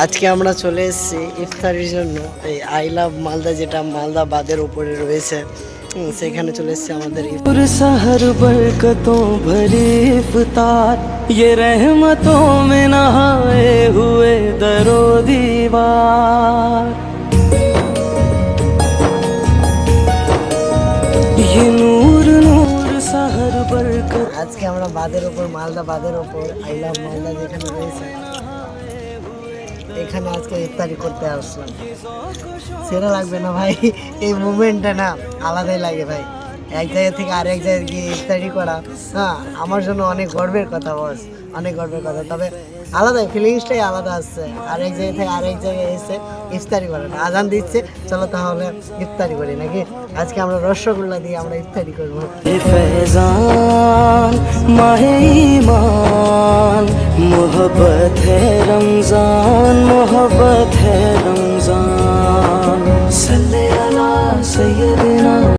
আজকে আমরা চলে এসেছি ইফতারির জন্য এই আই লাভ মালদা, যেটা মালদা বাঁধের উপরে রয়েছে। সেখানে চলে এসেছি আমাদের सहर बरकतों भरी इफ्तार ये रहमतों में नहाए हुए दरो दीवार ये नूर नूर सहर बरकत। আজকে আমরা বাঁধের উপর, মালদা বাঁধের উপর আই লাভ মালদা যেখানে রয়েছে, এখানে আজকে ইফতারি করতে আসলাম। সেরা লাগবে না ভাই? এই মুভমেন্টটা না আলাদাই লাগে ভাই। এক জায়গা থেকে আরেক জায়গায় গিয়ে ইফতারি করা, হ্যাঁ, আমার জন্য অনেক গর্বের কথা বস, অনেক গর্বের কথা। তবে আলাদাই ফিলিংসটাই আলাদা আসছে আরেক জায়গা থেকে আরেক জায়গায় এসে ইফতারি করা। আজান দিচ্ছে, চলো তাহলে ইফতারি করি নাকি? আজকে আমরা রসগোল্লা দিয়ে আমরা ইফতারি করবো। फैजान माहे ईमान मोहब्बत है रमजान